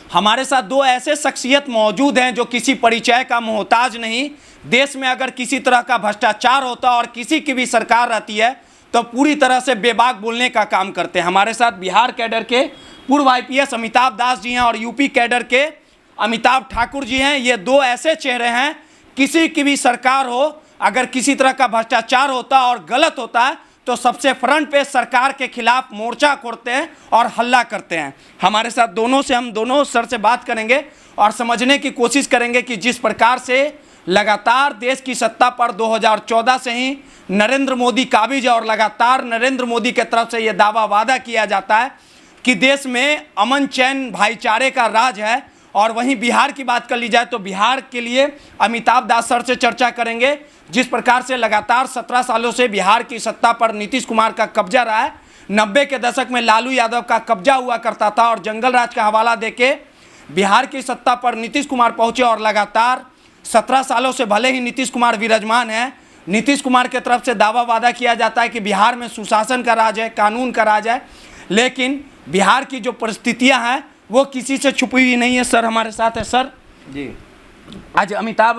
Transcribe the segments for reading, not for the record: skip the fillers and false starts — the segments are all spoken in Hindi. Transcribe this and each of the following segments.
हमारे साथ दो ऐसे शख्सियत मौजूद हैं जो किसी परिचय का मोहताज नहीं। देश में अगर किसी तरह का भ्रष्टाचार होता और किसी की भी सरकार रहती है तो पूरी तरह से बेबाक बोलने का काम करते हैं। हमारे साथ बिहार कैडर के पूर्व आईपीएस अमिताभ दास जी हैं और यूपी कैडर के अमिताभ ठाकुर जी हैं। ये दो ऐसे चेहरे हैं, किसी की भी सरकार हो, अगर किसी तरह का भ्रष्टाचार होता और गलत होता है तो सबसे फ्रंट पे सरकार के खिलाफ मोर्चा खोलते हैं और हल्ला करते हैं। हमारे साथ हम दोनों सर से बात करेंगे और समझने की कोशिश करेंगे कि जिस प्रकार से लगातार देश की सत्ता पर 2014 से ही नरेंद्र मोदी काबिज है और लगातार नरेंद्र मोदी के तरफ से यह दावा वादा किया जाता है कि देश में अमन चैन भाईचारे का राज है। और वहीं बिहार की बात कर ली जाए तो बिहार के लिए अमिताभ दास सर से चर्चा करेंगे। जिस प्रकार से लगातार 17 सालों से बिहार की सत्ता पर नीतीश कुमार का कब्जा रहा है, 90 के दशक में लालू यादव का कब्जा हुआ करता था और जंगल राज का हवाला देके बिहार की सत्ता पर नीतीश कुमार पहुंचे और लगातार 17 सालों से भले ही नीतीश कुमार विराजमान है, नीतीश कुमार के तरफ से दावा वादा किया जाता है कि बिहार में सुशासन का राज है, कानून का राज है, लेकिन बिहार की जो परिस्थितियां हैं वो किसी से छुपी हुई नहीं है। सर हमारे साथ है। सर जी, आज अमिताभ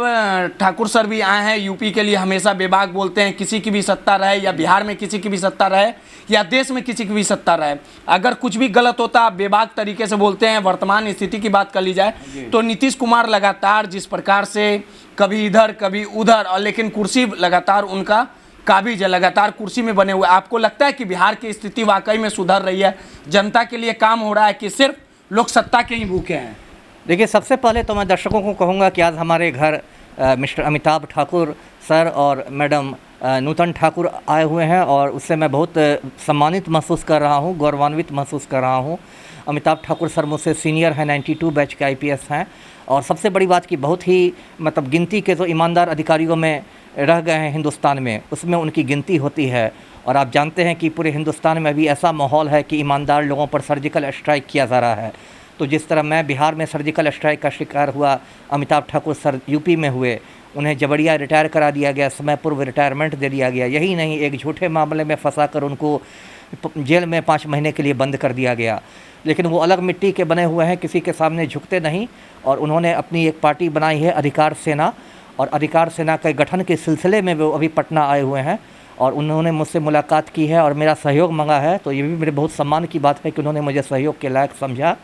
ठाकुर सर भी आए हैं। यूपी के लिए हमेशा बेबाक बोलते हैं, किसी की भी सत्ता रहे या बिहार में किसी की भी सत्ता रहे या देश में किसी की भी सत्ता रहे, अगर कुछ भी गलत होता आप बेबाक तरीके से बोलते हैं। वर्तमान स्थिति की बात कर ली जाए तो नीतीश कुमार लगातार जिस प्रकार से कभी इधर कभी उधर, और लेकिन कुर्सी लगातार उनका काबिज है, लगातार कुर्सी में बने हुए। आपको लगता है कि बिहार की स्थिति वाकई में सुधर रही है, जनता के लिए काम हो रहा है कि सिर्फ लोग सत्ता के ही भूखे हैं? देखिए, सबसे पहले तो मैं दर्शकों को कहूँगा कि आज हमारे घर मिस्टर अमिताभ ठाकुर सर और मैडम नूतन ठाकुर आए हुए हैं और उससे मैं बहुत सम्मानित महसूस कर रहा हूँ, गौरवान्वित महसूस कर रहा हूँ। अमिताभ ठाकुर सर मुझसे सीनियर हैं, 92 बैच के आईपीएस हैं और सबसे बड़ी बात कि बहुत ही गिनती के जो ईमानदार अधिकारियों में रह गए हैं हिंदुस्तान में, उसमें उनकी गिनती होती है। और आप जानते हैं कि पूरे हिंदुस्तान में अभी ऐसा माहौल है कि ईमानदार लोगों पर सर्जिकल स्ट्राइक किया जा रहा है। तो जिस तरह मैं बिहार में सर्जिकल स्ट्राइक का शिकार हुआ, अमिताभ ठाकुर सर यूपी में हुए, उन्हें जबरिया रिटायर करा दिया गया, समय पूर्व रिटायरमेंट दे दिया गया। यही नहीं, एक झूठे मामले में फंसाकर उनको जेल में 5 महीने के लिए बंद कर दिया गया। लेकिन वो अलग मिट्टी के बने हुए हैं, किसी के सामने झुकते नहीं। और उन्होंने अपनी एक पार्टी बनाई है अधिकार सेना, और अधिकार सेना के गठन के सिलसिले में वो अभी पटना आए हुए हैं और उन्होंने मुझसे मुलाकात की है और मेरा सहयोग मांगा है। तो ये भी मेरे बहुत सम्मान की बात है कि उन्होंने मुझे सहयोग के लायक समझा।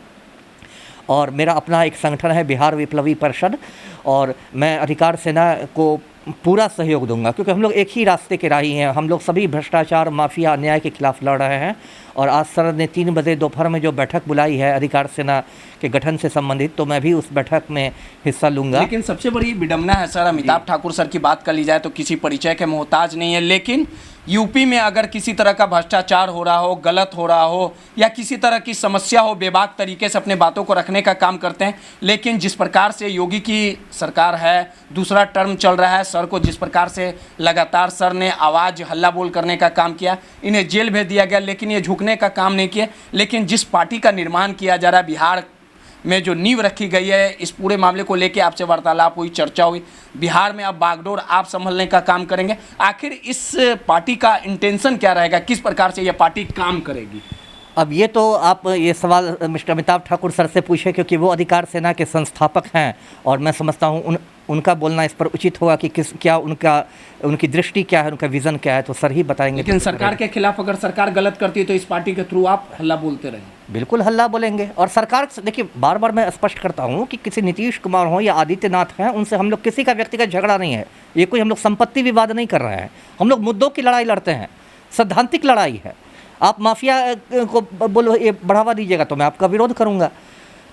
और मेरा अपना एक संगठन है बिहार विप्लवी परिषद, और मैं अधिकार सेना को पूरा सहयोग दूंगा क्योंकि हम लोग एक ही रास्ते के राही हैं। हम लोग सभी भ्रष्टाचार, माफिया, अन्याय के खिलाफ लड़ रहे हैं। और आज सर ने 3 बजे दोपहर में जो बैठक बुलाई है अधिकार सेना के गठन से संबंधित, तो मैं भी उस बैठक में हिस्सा लूंगा। लेकिन सबसे बड़ी विडंबना है सर, अमिताभ ठाकुर सर की बात कर ली जाए तो किसी परिचय के मोहताज नहीं है, लेकिन यूपी में अगर किसी तरह का भ्रष्टाचार हो रहा हो, गलत हो रहा हो या किसी तरह की समस्या हो, बेबाक तरीके से अपने बातों को रखने का काम करते हैं। लेकिन जिस प्रकार से योगी की सरकार है, दूसरा टर्म चल रहा है, सर को जिस प्रकार से लगातार सर ने आवाज़ हल्ला बोल करने का काम किया, इन्हें जेल भेज दिया गया, लेकिन ये झुकने का काम नहीं किया। लेकिन जिस पार्टी का निर्माण किया जा रहा है, बिहार में जो नींव रखी गई है, इस पूरे मामले को लेकर आपसे वार्तालाप हुई, चर्चा हुई, बिहार में अब बागडोर आप संभलने का काम करेंगे। आखिर इस पार्टी का इंटेंशन क्या रहेगा, किस प्रकार से यह पार्टी काम करेगी? अब ये तो आप ये सवाल मिस्टर अमिताभ ठाकुर सर से पूछे क्योंकि वो अधिकार सेना के संस्थापक हैं और मैं समझता हूँ उनका बोलना इस पर उचित होगा कि उनकी दृष्टि क्या है, उनका विज़न क्या है, तो सर ही बताएंगे। लेकिन सरकार के खिलाफ अगर सरकार गलत करती है तो इस पार्टी के थ्रू आप हल्ला बोलते रहें? बिल्कुल हल्ला बोलेंगे। और सरकार, देखिए बार बार मैं स्पष्ट करता हूँ कि किसी नीतीश कुमार हो या आदित्यनाथ हैं, उनसे हम लोग किसी का व्यक्तिगत झगड़ा नहीं है। ये कोई हम लोग संपत्ति विवाद नहीं कर रहे हैं, हम लोग मुद्दों की लड़ाई लड़ते हैं, सैद्धांतिक लड़ाई है। आप माफिया को बोलो ये बढ़ावा दीजिएगा तो मैं आपका विरोध करूंगा।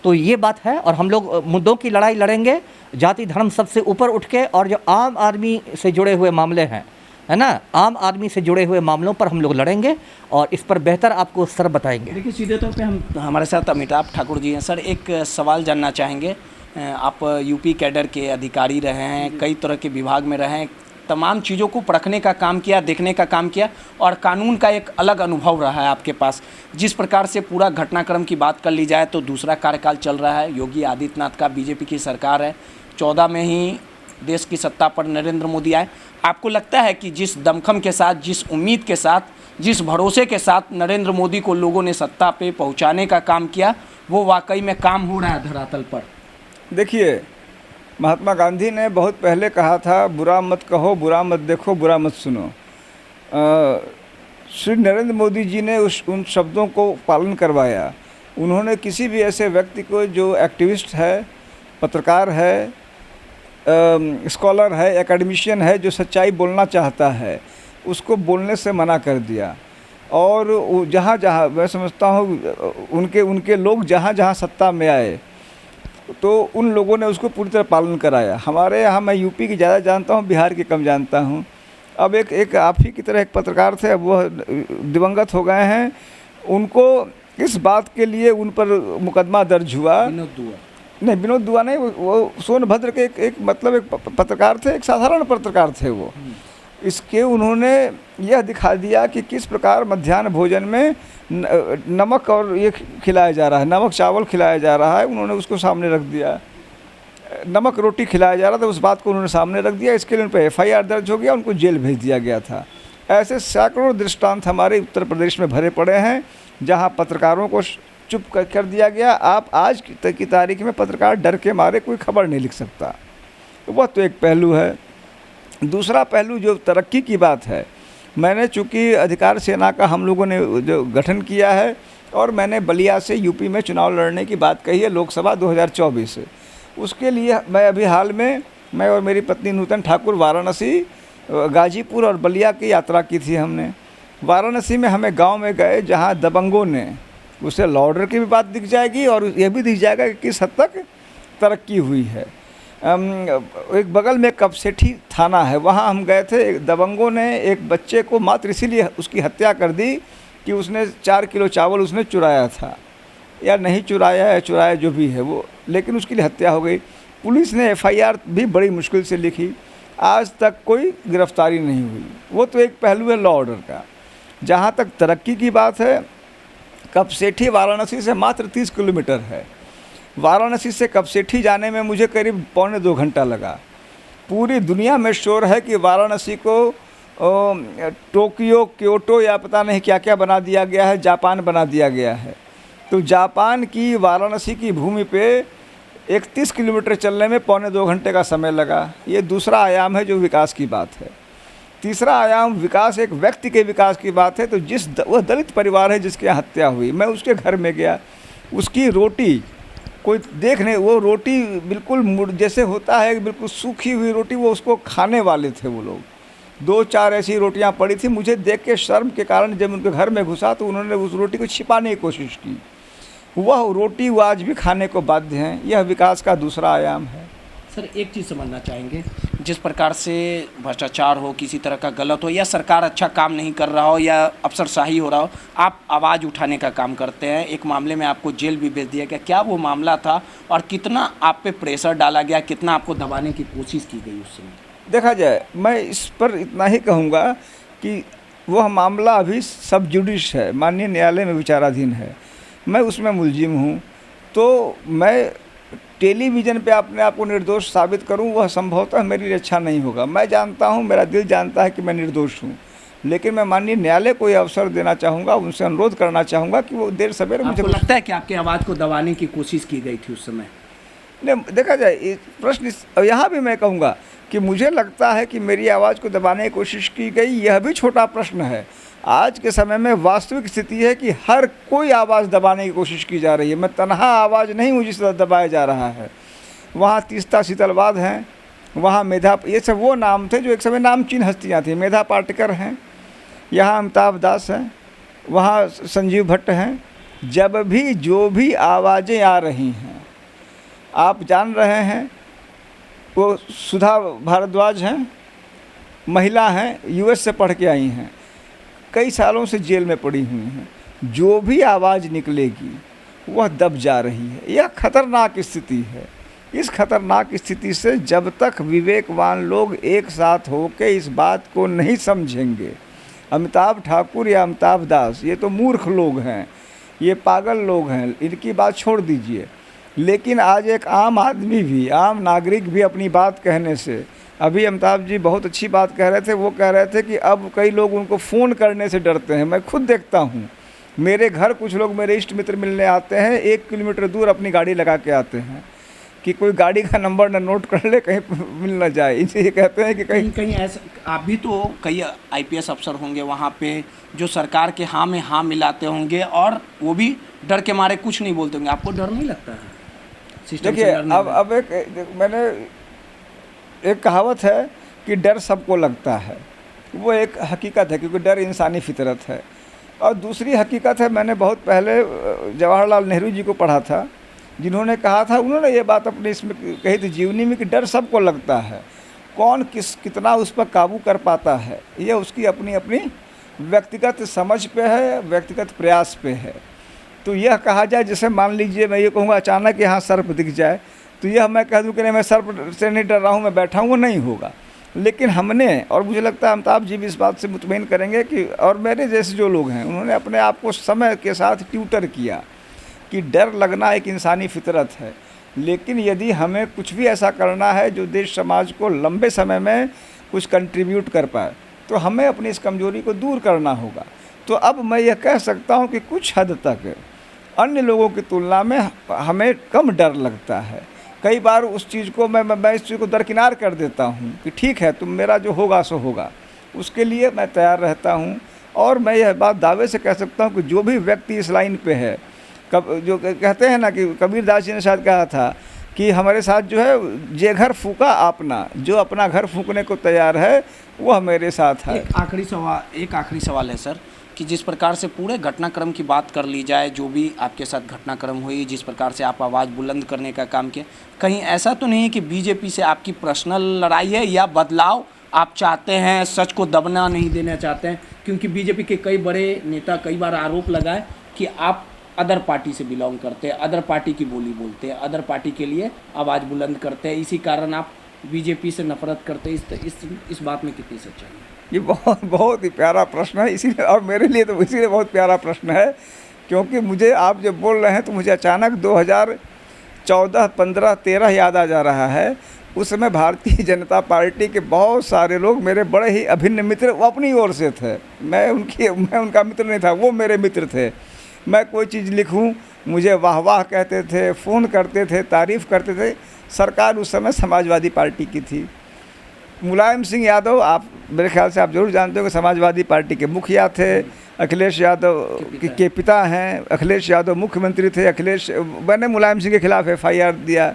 तो ये बात है और हम लोग मुद्दों की लड़ाई लड़ेंगे, जाति धर्म सबसे ऊपर उठ के। और जो आम आदमी से जुड़े हुए मामले हैं, है ना, आम आदमी से जुड़े हुए मामलों पर हम लोग लड़ेंगे और इस पर बेहतर आपको सर बताएंगे। देखिए, सीधे तौर पे हमारे साथ अमिताभ ठाकुर जी हैं। सर, एक सवाल जानना चाहेंगे, आप यूपी कैडर के अधिकारी रहे हैं, कई तरह के विभाग में रहे हैं, तमाम चीज़ों को परखने का काम किया, देखने का काम किया और कानून का एक अलग अनुभव रहा है आपके पास। जिस प्रकार से पूरा घटनाक्रम की बात कर ली जाए तो दूसरा कार्यकाल चल रहा है, योगी आदित्यनाथ का, बीजेपी की सरकार है, 14 में ही देश की सत्ता पर नरेंद्र मोदी आए। आपको लगता है कि जिस दमखम के साथ, जिस उम्मीद के साथ, जिस भरोसे के साथ नरेंद्र मोदी को लोगों ने सत्ता पे पहुंचाने का काम किया, वो वाकई में काम हो रहा है धरातल पर? देखिए, महात्मा गांधी ने बहुत पहले कहा था, बुरा मत कहो, बुरा मत देखो, बुरा मत सुनो। श्री नरेंद्र मोदी जी ने उन शब्दों को पालन करवाया। उन्होंने किसी भी ऐसे व्यक्ति को जो एक्टिविस्ट है, पत्रकार है, स्कॉलर है, एकेडमिशियन है, जो सच्चाई बोलना चाहता है, उसको बोलने से मना कर दिया। और जहाँ जहाँ मैं समझता हूँ उनके लोग जहाँ जहाँ सत्ता में आए तो उन लोगों ने उसको पूरी तरह पालन कराया। हमारे यहाँ, मैं यूपी की ज़्यादा जानता हूँ, बिहार की कम जानता हूँ। अब एक आप ही की तरह एक पत्रकार थे, अब वह दिवंगत हो गए हैं। उनको इस बात के लिए उन पर मुकदमा दर्ज हुआ। विनोद दुआ नहीं, वो सोनभद्र के एक मतलब एक पत्रकार थे, एक साधारण पत्रकार थे वो। इसके उन्होंने यह दिखा दिया कि किस प्रकार मध्याह्न भोजन में नमक और ये खिलाया जा रहा है, नमक चावल खिलाया जा रहा है, उन्होंने उसको सामने रख दिया। नमक रोटी खिलाया जा रहा था, उस बात को उन्होंने सामने रख दिया। इसके लिए उन पर FIR दर्ज हो गया, उनको जेल भेज दिया गया था। ऐसे सैकड़ों दृष्टांत हमारे उत्तर प्रदेश में भरे पड़े हैं जहाँ पत्रकारों को चुप कर दिया गया। आप आज की तारीख में पत्रकार डर के मारे कोई खबर नहीं लिख सकता। वह तो एक पहलू है। दूसरा पहलू जो तरक्की की बात है, मैंने चूँकि अधिकार सेना का हम लोगों ने जो गठन किया है और मैंने बलिया से यूपी में चुनाव लड़ने की बात कही है, लोकसभा 2024 से। उसके लिए मैं अभी हाल में, मैं और मेरी पत्नी नूतन ठाकुर वाराणसी, गाजीपुर और बलिया की यात्रा की थी हमने। वाराणसी में हमें गांव में गए जहां दबंगों ने, उसे लॉ ऑर्डर की भी बात दिख जाएगी और यह भी दिख जाएगा कि किस हद तक तरक्की हुई है। एक बगल में कपसेठी थाना है, वहाँ हम गए थे। दबंगों ने एक बच्चे को मात्र इसीलिए उसकी हत्या कर दी कि उसने 4 किलो चावल उसने चुराया था, या नहीं चुराया है, चुराया जो भी है वो, लेकिन उसके लिए हत्या हो गई। पुलिस ने FIR भी बड़ी मुश्किल से लिखी, आज तक कोई गिरफ्तारी नहीं हुई। वो तो एक पहलू है लॉ ऑर्डर का। जहाँ तक तरक्की की बात है, कपसेठी वाराणसी से मात्र 30 किलोमीटर है। वाराणसी से कपसेठी जाने में मुझे करीब पौने 2 घंटा लगा। पूरी दुनिया में शोर है कि वाराणसी को टोक्यो, क्योटो या पता नहीं क्या क्या बना दिया गया है, जापान बना दिया गया है। तो जापान की वाराणसी की भूमि पे 31 किलोमीटर चलने में पौने 2 घंटे का समय लगा। ये दूसरा आयाम है जो विकास की बात है। तीसरा आयाम विकास, एक व्यक्ति के विकास की बात है। तो वह दलित परिवार है जिसकी हत्या हुई, मैं उसके घर में गया, उसकी रोटी कोई देख नहीं, वो रोटी बिल्कुल जैसे होता है, बिल्कुल सूखी हुई रोटी, वो उसको खाने वाले थे वो लोग। 2-4 ऐसी रोटियां पड़ी थी। मुझे देख के शर्म के कारण जब उनके घर में घुसा तो उन्होंने उस रोटी को छिपाने की कोशिश की। वह रोटी वो आज भी खाने को बाध्य हैं। यह विकास का दूसरा आयाम है। सर, एक चीज़ समझना चाहेंगे, जिस प्रकार से भ्रष्टाचार हो, किसी तरह का गलत हो, या सरकार अच्छा काम नहीं कर रहा हो, या अफसरशाही हो रहा हो, आप आवाज़ उठाने का काम करते हैं। एक मामले में आपको जेल भी भेज दिया गया, क्या वो मामला था और कितना आप पे प्रेशर डाला गया, कितना आपको दबाने की कोशिश की गई उस समय? देखा जाए, मैं इस पर इतना ही कहूँगा कि वह मामला अभी सब जुडिश है, माननीय न्यायालय में विचाराधीन है। मैं उसमें मुलजिम हूँ। तो मैं टेलीविज़न पे अपने आप को निर्दोष साबित करूं, वह संभवतः मेरी लिए अच्छा नहीं होगा। मैं जानता हूं, मेरा दिल जानता है कि मैं निर्दोष हूं, लेकिन मैं माननीय न्यायालय को यह अवसर देना चाहूँगा, उनसे अनुरोध करना चाहूँगा कि वो देर सवेरे मुझे। लगता है कि आपकी आवाज़ को दबाने की कोशिश की गई थी उस समय? नहीं, देखा जाए, प्रश्न यहाँ भी मैं कहूँगा कि मुझे लगता है कि मेरी आवाज़ को दबाने की कोशिश की गई, यह भी छोटा प्रश्न है। आज के समय में वास्तविक स्थिति है कि हर कोई आवाज़ दबाने की कोशिश की जा रही है। मैं तनहा आवाज़ नहीं हूँ जिस तरह दबाया जा रहा है। वहाँ तीस्ता शीतलवाद हैं, वहाँ मेधा, ये सब वो नाम थे जो एक समय नामचीन हस्तियाँ थी। मेधा पाटकर हैं, यहाँ अमिताभ दास हैं, वहाँ संजीव भट्ट हैं। जब भी जो भी आवाज़ें आ रही हैं, आप जान रहे हैं, वो सुधा भारद्वाज हैं, महिला हैं, US से पढ़ के आई हैं, कई सालों से जेल में पड़ी हुई हैं। जो भी आवाज़ निकलेगी वह दब जा रही है। यह खतरनाक स्थिति है। इस खतरनाक स्थिति से जब तक विवेकवान लोग एक साथ होकर इस बात को नहीं समझेंगे, अमिताभ ठाकुर या अमिताभ दास ये तो मूर्ख लोग हैं, ये पागल लोग हैं, इनकी बात छोड़ दीजिए। लेकिन आज एक आम आदमी भी, आम नागरिक भी अपनी बात कहने से, अभी अमिताभ जी बहुत अच्छी बात कह रहे थे, वो कह रहे थे कि अब कई लोग उनको फ़ोन करने से डरते हैं। मैं खुद देखता हूँ मेरे घर कुछ लोग मेरे इष्ट मित्र मिलने आते हैं, 1 किलोमीटर दूर अपनी गाड़ी लगा के आते हैं कि कोई गाड़ी का नंबर ना नोट कर ले, कहीं मिल ना जाए। इनसे ये कहते हैं कि कहीं कहीं ऐसा, आप भी तो कई आईपीएस अफसर होंगे वहाँ पे जो सरकार के हाँ में हाँ मिलाते होंगे और वो भी डर के मारे कुछ नहीं बोलते होंगे, आपको डर नहीं लगता है सिस्टम से देखिए लड़ने में? अब मैंने एक कहावत है कि डर सबको लगता है, वो एक हकीकत है क्योंकि डर इंसानी फितरत है। और दूसरी हकीकत है, मैंने बहुत पहले जवाहरलाल नेहरू जी को पढ़ा था, जिन्होंने कहा था, उन्होंने ये बात अपने इसमें कही थी जीवनी में कि डर सबको लगता है, कौन कितना उस पर काबू कर पाता है ये उसकी अपनी अपनी व्यक्तिगत समझ पे है, व्यक्तिगत प्रयास पे है। तो यह कहा जाए, जैसे मान लीजिए मैं ये कहूँगा अचानक यहाँ सर्प दिख जाए तो यह मैं कह दूँ कि नहीं मैं सर्प से नहीं डर रहा हूँ, मैं बैठा हूँ, वो नहीं होगा। लेकिन हमने, और मुझे लगता है अमिताभ जी भी इस बात से मुतमईन करेंगे कि, और मेरे जैसे जो लोग हैं उन्होंने अपने आप को समय के साथ ट्यूटर किया कि डर लगना एक इंसानी फितरत है, लेकिन यदि हमें कुछ भी ऐसा करना है जो देश समाज को लंबे समय में कुछ कंट्रीब्यूट कर पाए तो हमें अपनी इस कमजोरी को दूर करना होगा। तो अब मैं यह कह सकता हूं कि कुछ हद तक अन्य लोगों की तुलना में हमें कम डर लगता है। कई बार उस चीज़ को मैं इस चीज़ को दरकिनार कर देता हूं कि ठीक है, तुम मेरा जो होगा सो होगा, उसके लिए मैं तैयार रहता हूं। और मैं यह बात दावे से कह सकता हूं कि जो भी व्यक्ति इस लाइन पे है, जो कहते हैं ना कि कबीर दास जी ने शायद कहा था कि हमारे साथ जो है जे घर फूका आपना, जो अपना घर फूकने को तैयार है वो मेरे साथ है। एक आखिरी सवाल है सर कि जिस प्रकार से पूरे घटनाक्रम की बात कर ली जाए, जो भी आपके साथ घटनाक्रम हुई, जिस प्रकार से आप आवाज़ बुलंद करने का काम किया, कहीं ऐसा तो नहीं है कि बीजेपी से आपकी पर्सनल लड़ाई है या बदलाव आप चाहते हैं, सच को दबना नहीं देना चाहते हैं? क्योंकि बीजेपी के कई बड़े नेता कई बार आरोप लगाए कि आप अदर पार्टी से बिलोंग करते हैं, अदर पार्टी की बोली बोलते हैं, अदर पार्टी के लिए आवाज़ बुलंद करते हैं, इसी कारण आप बीजेपी से नफरत करते हैं। इस बात में कितनी सच्चाई है? ये बहुत ही प्यारा प्रश्न है, इसीलिए, और मेरे लिए तो इसीलिए बहुत प्यारा प्रश्न है क्योंकि मुझे आप जब बोल रहे हैं तो मुझे अचानक 2014, 15, 13 याद आ जा रहा है। उस समय भारतीय जनता पार्टी के बहुत सारे लोग मेरे बड़े ही अभिन्न मित्र वो अपनी ओर से थे। मैं उनका मित्र नहीं था, वो मेरे मित्र थे। मैं कोई चीज़ लिखूं मुझे वाह वाह कहते थे, फ़ोन करते थे, तारीफ़ करते थे। सरकार उस समय समाजवादी पार्टी की थी। मुलायम सिंह यादव, आप मेरे ख्याल से आप जरूर जानते हो कि समाजवादी पार्टी के मुखिया थे। अखिलेश यादव के पिता हैं, अखिलेश यादव मुख्यमंत्री थे। मैंने मुलायम सिंह के खिलाफ FIR दिया,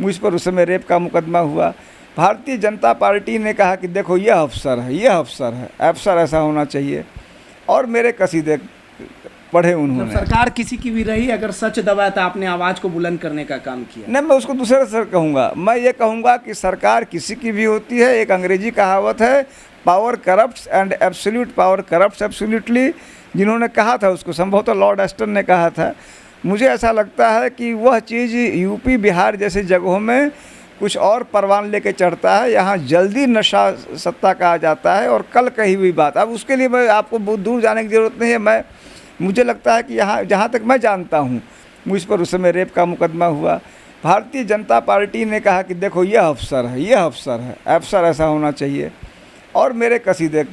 मुझ पर उस समय रेप का मुकदमा हुआ। भारतीय जनता पार्टी ने कहा कि देखो यह अफसर है, यह अफसर है, अफसर ऐसा होना चाहिए, और मेरे कसीदे पढ़े उन्होंने। सरकार किसी की भी रही, अगर सच दबाया तो आपने आवाज़ को बुलंद करने का काम किया। नहीं, मैं उसको दूसरे से कहूँगा। मैं ये कहूँगा कि सरकार किसी की भी होती है। एक अंग्रेजी कहावत है, power corrupts and absolute power corrupts absolutely, जिन्होंने कहा था उसको संभवतः लॉर्ड एस्टन ने कहा था। मुझे ऐसा लगता है कि वह चीज़ यूपी बिहार जैसी जगहों में कुछ और परवान लेके चढ़ता है, यहाँ जल्दी नशा सत्ता का आ जाता है और कल कही हुई बात। अब उसके लिए मैं आपको बहुत दूर जाने की ज़रूरत नहीं है। मुझे लगता है कि यहाँ जहाँ तक मैं जानता हूँ, मुझ पर उस समय रेप का मुकदमा हुआ। भारतीय जनता पार्टी ने कहा कि देखो यह अफसर है, यह अफसर है, अफसर ऐसा होना चाहिए, और मेरे कसीदे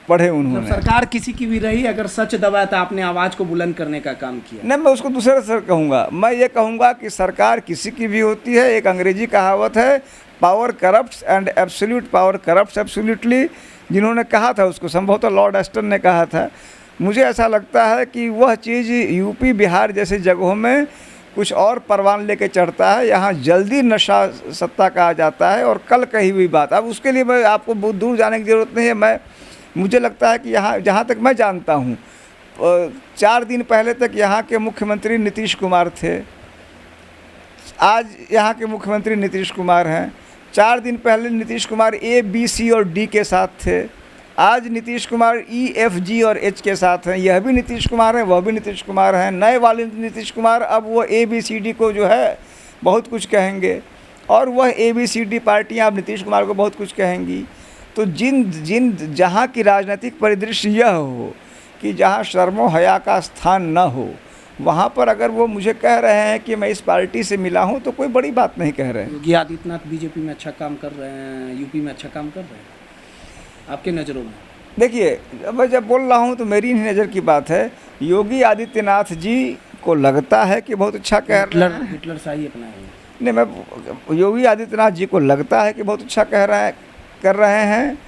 पढ़े उन्होंने। सरकार किसी की भी रही, अगर सच दबाया तो आपने आवाज़ को बुलंद करने का काम किया। नहीं, मैं उसको दूसरे से कहूँगा। मैं ये कहूँगा कि सरकार किसी की भी होती है। एक अंग्रेजी कहावत है, power corrupts and absolute power corrupts absolutely, जिन्होंने कहा था उसको संभवतः लॉर्ड एस्टन ने कहा था। मुझे ऐसा लगता है कि वह चीज़ यूपी बिहार जैसी जगहों में कुछ और परवान लेके चढ़ता है, यहाँ जल्दी नशा सत्ता का आ जाता है और कल कही हुई बात। अब उसके लिए मैं आपको बहुत दूर जाने की ज़रूरत नहीं है। मुझे लगता है कि यहाँ जहाँ तक मैं जानता हूँ, 4 दिन पहले तक यहाँ के मुख्यमंत्री नीतीश कुमार थे, आज यहाँ के मुख्यमंत्री नीतीश कुमार हैं। 4 दिन पहले Nitish Kumar A, B, C और D के साथ थे, आज Nitish Kumar E, F, G और H के साथ हैं। यह भी नीतीश कुमार हैं, वह भी नीतीश कुमार हैं। नए वाले नीतीश कुमार अब वो A, B, C, D को जो है बहुत कुछ कहेंगे, और वह A, B, C, D पार्टियाँ अब नीतीश कुमार को बहुत कुछ कहेंगी। तो जहाँ की राजनीतिक परिदृश्य यह हो कि जहाँ शर्मो हया का स्थान न हो, वहाँ पर अगर वो मुझे कह रहे हैं कि मैं इस पार्टी से मिला हूँ तो कोई बड़ी बात नहीं कह रहे हैं। योगी आदित्यनाथ बीजेपी में अच्छा काम कर रहे हैं, यूपी में अच्छा काम कर रहे हैं आपके नज़रों में? देखिए, मैं जब बोल रहा हूँ तो मेरी ही नज़र की बात है। योगी आदित्यनाथ जी को लगता है कि बहुत अच्छा कह रहे हैं। हिटलर शाही अपना है। नहीं, मैं योगी आदित्यनाथ जी को लगता है कि बहुत अच्छा कर रहे हैं।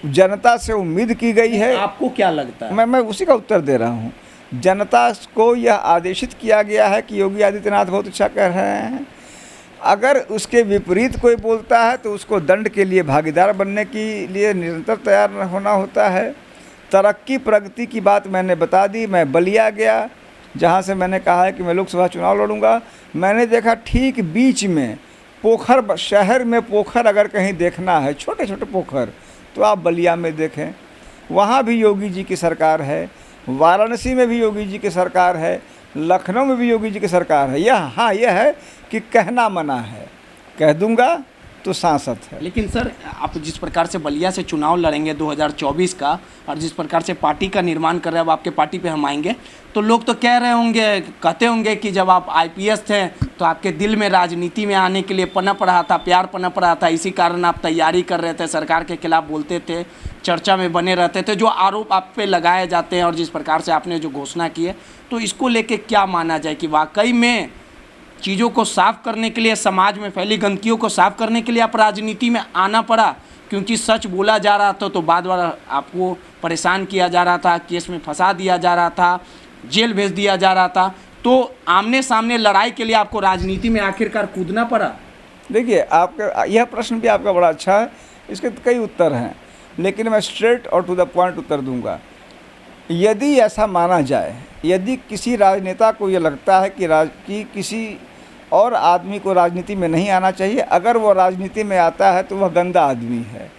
जनता से उम्मीद की गई है। आपको क्या लगता है? मैं उसी का उत्तर दे रहा हूँ। जनता को यह आदेशित किया गया है कि योगी आदित्यनाथ बहुत अच्छा कर रहे हैं। अगर उसके विपरीत कोई बोलता है तो उसको दंड के लिए भागीदार बनने के लिए निरंतर तैयार होना होता है। तरक्की प्रगति की बात मैंने बता दी। मैं बलिया गया, जहाँ से मैंने कहा है कि मैं लोकसभा चुनाव लड़ूंगा। मैंने देखा ठीक बीच में पोखर, शहर में पोखर अगर कहीं देखना है, छोटे छोटे पोखर, तो आप बलिया में देखें। वहाँ भी योगी जी की सरकार है। वाराणसी में भी योगी जी की सरकार है। लखनऊ में भी योगी जी की सरकार है। यह है कि कहना मना है, कह दूंगा तो सांसद है। लेकिन सर, आप जिस प्रकार से बलिया से चुनाव लड़ेंगे 2024 का, और जिस प्रकार से पार्टी का निर्माण कर रहे हैं, अब आपके पार्टी पे हम आएंगे, तो लोग तो कह रहे होंगे, कहते होंगे कि जब आप आईपीएस थे तो आपके दिल में राजनीति में आने के लिए पनप रहा था, प्यार पनप रहा था, इसी कारण आप तैयारी कर रहे थे, सरकार के खिलाफ बोलते थे, चर्चा में बने रहते थे। जो आरोप आप पे लगाए जाते हैं और जिस प्रकार से आपने जो घोषणा की है, तो इसको लेके क्या माना जाए कि वाकई में चीज़ों को साफ करने के लिए, समाज में फैली गंदगियों को साफ करने के लिए आप राजनीति में आना पड़ा? क्योंकि सच बोला जा रहा था तो बाद बार आपको परेशान किया जा रहा था, केस में फंसा दिया जा रहा था, जेल भेज दिया जा रहा था, तो आमने सामने लड़ाई के लिए आपको राजनीति में आखिरकार कूदना पड़ा? देखिए, आपका यह प्रश्न भी आपका बड़ा अच्छा है। इसके कई उत्तर हैं, लेकिन मैं स्ट्रेट और टू द पॉइंट उत्तर दूंगा। यदि ऐसा माना जाए, यदि किसी राजनेता को ये लगता है कि किसी और आदमी को राजनीति में नहीं आना चाहिए, अगर वो राजनीति में आता है तो वह गंदा आदमी है।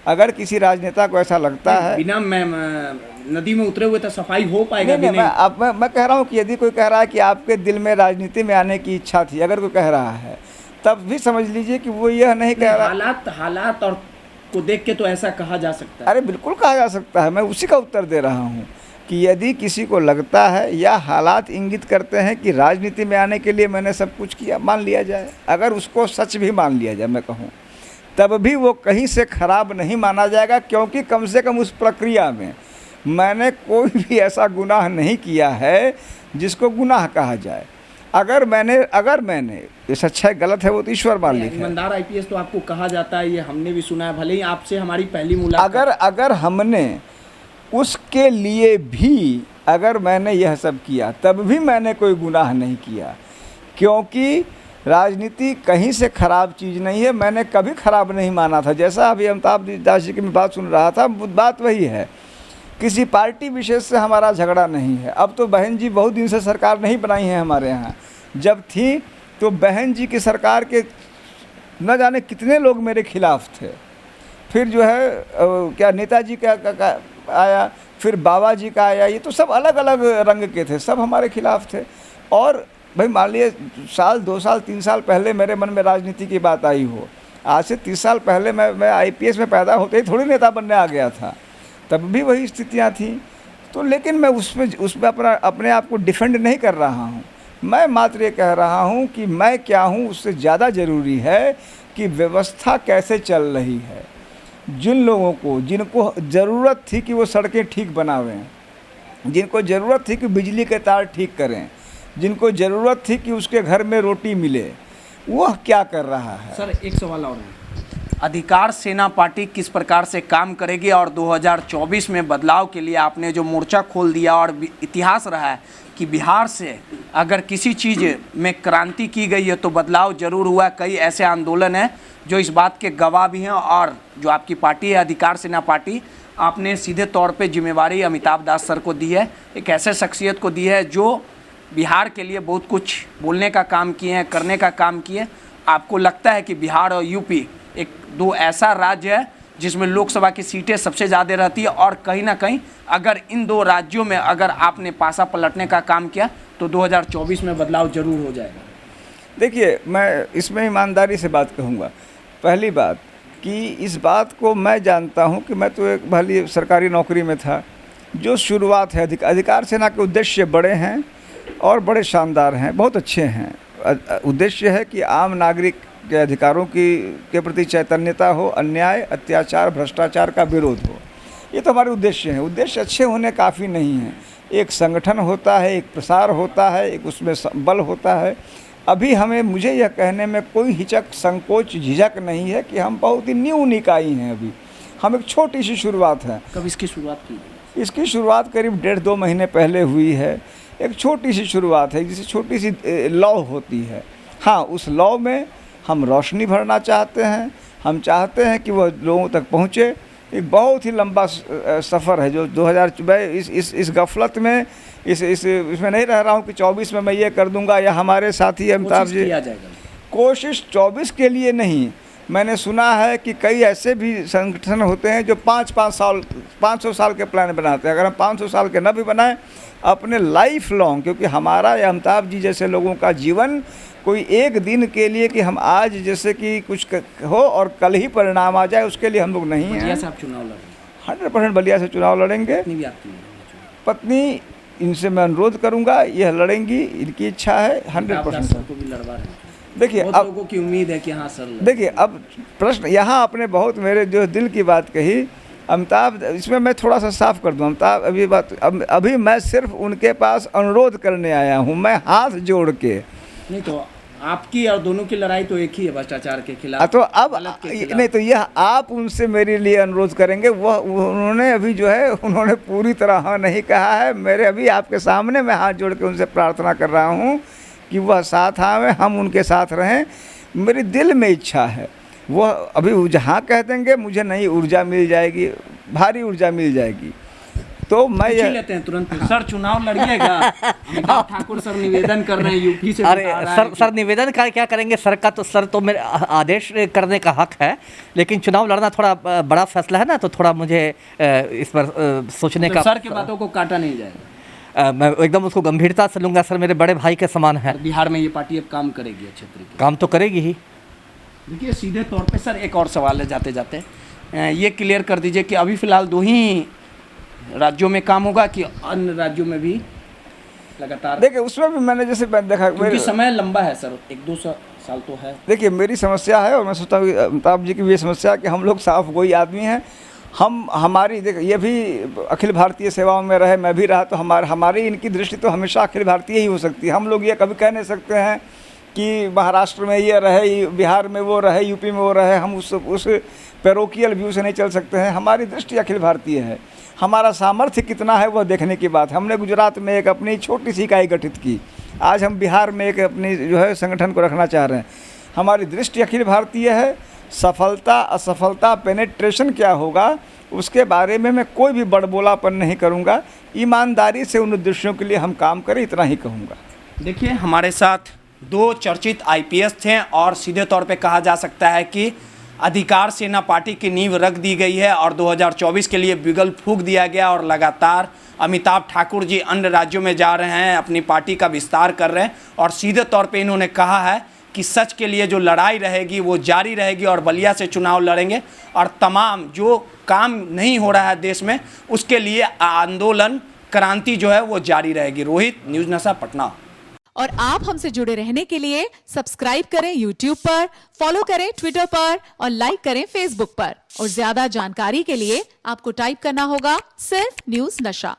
अगर किसी राजनेता को ऐसा लगता है, बिना नदी में उतरे हुए तो सफाई हो पाएगा? नहीं, मैं कह रहा हूँ कि यदि कोई कह रहा है कि आपके दिल में राजनीति में आने की इच्छा थी, अगर कोई कह रहा है, तब भी समझ लीजिए कि वो यह नहीं कह रहा। हालात और को देख के तो ऐसा कहा जा सकता है। अरे बिल्कुल कहा जा सकता है। मैं उसी का उत्तर दे रहा हूँ कि यदि किसी को लगता है या हालात इंगित करते हैं कि राजनीति में आने के लिए मैंने सब कुछ किया, मान लिया जाए। अगर उसको सच भी मान लिया जाए, मैं कहूँ, तब भी वो कहीं से खराब नहीं माना जाएगा, क्योंकि कम से कम उस प्रक्रिया में मैंने कोई भी ऐसा गुनाह नहीं किया है जिसको गुनाह कहा जाए। अगर मैंने ये सच्चा है गलत है वो तो ईश्वर मालिक है। ईमानदार आईपीएस तो आपको कहा जाता है, ये हमने भी सुना है, भले ही आपसे हमारी पहली मुलाकात। अगर हमने उसके लिए भी अगर मैंने यह सब किया, तब भी मैंने कोई गुनाह नहीं किया, क्योंकि राजनीति कहीं से खराब चीज़ नहीं है। मैंने कभी खराब नहीं माना था। जैसा अभी अमिताभ दास जी की मैं बात सुन रहा था, बात वही है। किसी पार्टी विशेष से हमारा झगड़ा नहीं है। अब तो बहन जी बहुत दिन से सरकार नहीं बनाई है हमारे यहाँ। जब थी तो बहन जी की सरकार के न जाने कितने लोग मेरे खिलाफ थे। फिर जो है क्या नेताजी का आया, फिर बाबा जी का आया, ये तो सब अलग अलग रंग के थे, सब हमारे खिलाफ थे। और भाई मान लिए साल 2 साल 3 साल पहले मेरे मन में राजनीति की बात आई हो, आज से 30 साल पहले मैं आईपीएस में पैदा होते ही थोड़ी नेता बनने आ गया था, तब भी वही स्थितियाँ थी। तो लेकिन मैं उसमें अपने आप को डिफेंड नहीं कर रहा हूँ। मैं मात्र ये कह रहा हूँ कि मैं क्या हूँ, उससे ज़्यादा ज़रूरी है कि व्यवस्था कैसे चल रही है। जिन लोगों को, जिनको ज़रूरत थी कि वो सड़कें ठीक बनावें, जिनको ज़रूरत थी कि बिजली के तार ठीक करें, जिनको ज़रूरत थी कि उसके घर में रोटी मिले, वह क्या कर रहा है? सर, एक सवाल और है, अधिकार सेना पार्टी किस प्रकार से काम करेगी? और 2024 में बदलाव के लिए आपने जो मोर्चा खोल दिया, और इतिहास रहा है कि बिहार से अगर किसी चीज़ में क्रांति की गई है तो बदलाव जरूर हुआ। कई ऐसे आंदोलन हैं जो इस बात के गवाह भी हैं। और जो आपकी पार्टी है अधिकार सेना पार्टी, आपने सीधे तौर पे जिम्मेवारी अमिताभ दास सर को दी है, एक ऐसे शख्सियत को दी है जो बिहार के लिए बहुत कुछ बोलने का काम किए हैं, करने का काम किए। आपको लगता है कि बिहार और यूपी एक दो ऐसा राज्य है जिसमें लोकसभा की सीटें सबसे ज़्यादा रहती है, और कहीं ना कहीं अगर इन दो राज्यों में अगर आपने पासा पलटने का काम किया तो 2024 में बदलाव जरूर हो जाएगा? देखिए, मैं इसमें ईमानदारी से बात कहूँगा। पहली बात कि इस बात को मैं जानता हूँ कि मैं तो एक भली सरकारी नौकरी में था। जो शुरुआत है अधिकार सेना के उद्देश्य बड़े हैं और बड़े शानदार हैं, बहुत अच्छे हैं। उद्देश्य है कि आम नागरिक के अधिकारों के प्रति चैतन्यता हो, अन्याय, अत्याचार, भ्रष्टाचार का विरोध हो। ये तो हमारे उद्देश्य हैं। उद्देश्य अच्छे होने काफ़ी नहीं हैं। एक संगठन होता है, एक प्रसार होता है, एक उसमें बल होता है। अभी मुझे यह कहने में कोई हिचक, संकोच, झिझक नहीं है कि हम बहुत ही न्यू निकाय हैं। अभी हम एक छोटी सी शुरुआत है। कब इसकी शुरुआत की? इसकी शुरुआत करीब 1.5-2 महीने पहले हुई है। एक छोटी सी शुरुआत है, जिसे छोटी सी लौ होती है। हाँ, उस लौ में हम रोशनी भरना चाहते हैं। हम चाहते हैं कि वह लोगों तक पहुँचे। एक बहुत ही लंबा सफ़र है जो 2000 इस गफलत में इसमें नहीं रह रहा हूँ कि 24 में मैं ये कर दूंगा या हमारे साथी अमिताभ जी। कोशिश 24 के लिए नहीं। मैंने सुना है कि कई ऐसे भी संगठन होते हैं जो 500 साल के प्लान बनाते हैं। अगर हम 500 साल के न भी बनाएं, अपने लाइफ लॉन्ग, क्योंकि हमारा या अमिताभ जी जैसे लोगों का जीवन कोई एक दिन के लिए कि हम आज जैसे कि कुछ हो और कल ही परिणाम आ जाए, उसके लिए हम लोग नहीं हैं। आप चुनाव लड़ेंगे? 100% बलिया से चुनाव लड़ेंगे। पत्नी, इनसे मैं अनुरोध करूंगा, यह लड़ेंगी, इनकी इच्छा है 100%। को भी लड़वा रहे हैं। देखिए, अब लोगों की उम्मीद है कि हाँ सर। देखिए, अब प्रश्न यहाँ आपने बहुत मेरे जो दिल की बात कही अमिताभ, इसमें मैं थोड़ा सा साफ कर दूं। अमिताभ, अभी मैं सिर्फ उनके पास अनुरोध करने आया हूँ, मैं हाथ जोड़ के। नहीं तो आपकी और दोनों की लड़ाई तो एक ही है, भ्रष्टाचार के खिलाफ। तो अब नहीं तो यह आप उनसे मेरे लिए अनुरोध करेंगे। उन्होंने अभी जो है, उन्होंने पूरी तरह हाँ नहीं कहा है। मेरे अभी आपके सामने मैं हाथ जोड़ के उनसे प्रार्थना कर रहा हूँ कि वह साथ आए, हम उनके साथ रहें। मेरे दिल में इच्छा है। वह अभी जहाँ कह देंगे मुझे नई ऊर्जा मिल जाएगी, भारी ऊर्जा मिल जाएगी। तो मैं ये लेते हैं तुरंत। सर चुनाव लड़िएगा। अमिताभ ठाकुर सर निवेदन कर रहे हैं यूपी से। अरे सर निवेदन क्या करेंगे? सर तो मेरे आदेश करने का हक है, लेकिन चुनाव लड़ना थोड़ा बड़ा फैसला है ना, तो थोड़ा मुझे इस पर सोचने का। सर की बातों को काटा नहीं जाएगा। मैं एकदम उसको गंभीरता से लूँगा। सर मेरे बड़े भाई के समान है। बिहार में ये पार्टी अब काम करेगी अच्छे तरीके? काम तो करेगी ही। देखिए, सीधे तौर पे सर एक और सवाल है जाते जाते, ये क्लियर कर दीजिए कि अभी फ़िलहाल 2 ही राज्यों में काम होगा कि अन्य राज्यों में भी लगातार? देखिए, उसमें भी मैंने जैसे देखा, क्योंकि समय लंबा है सर, 1-2 साल तो है। देखिए, मेरी समस्या है और मैं सोचता हूँ अमिताभ जी की भी ये समस्या है कि हम लोग साफ गोई आदमी हैं। हमारी देखिए, ये भी अखिल भारतीय सेवाओं में रहे, मैं भी रहा, तो हमारी इनकी दृष्टि तो हमेशा अखिल भारतीय ही हो सकती है। हम लोग ये कभी कह नहीं सकते हैं कि महाराष्ट्र में ये रहे, बिहार में वो रहे, यूपी में वो रहे। हम उस पैरोकियल व्यू से नहीं चल सकते हैं। हमारी दृष्टि अखिल भारतीय है। हमारा सामर्थ्य कितना है वह देखने की बात है। हमने गुजरात में एक अपनी छोटी सी इकाई गठित की, आज हम बिहार में एक अपनी जो है संगठन को रखना चाह रहे हैं। हमारी दृष्टि अखिल भारतीय है। सफलता असफलता पेनेट्रेशन क्या होगा उसके बारे में मैं कोई भी बड़बोलापन नहीं करूंगा। ईमानदारी से उन उद्देश्यों के लिए हम काम करें, इतना ही कहूँगा। देखिए, हमारे साथ 2 चर्चित IPS थे और सीधे तौर पे कहा जा सकता है कि अधिकार सेना पार्टी की नींव रख दी गई है और 2024 के लिए बिगल फूंक दिया गया और लगातार अमिताभ ठाकुर जी अन्य राज्यों में जा रहे हैं, अपनी पार्टी का विस्तार कर रहे हैं और सीधे तौर पे इन्होंने कहा है कि सच के लिए जो लड़ाई रहेगी वो जारी रहेगी और बलिया से चुनाव लड़ेंगे और तमाम जो काम नहीं हो रहा है देश में उसके लिए आंदोलन, क्रांति जो है वो जारी रहेगी। रोहित, न्यूज़ नशा, पटना। और आप हमसे जुड़े रहने के लिए सब्सक्राइब करें YouTube पर, फॉलो करें Twitter पर और लाइक करें Facebook पर। और ज्यादा जानकारी के लिए आपको टाइप करना होगा सिर्फ न्यूज़ नशा।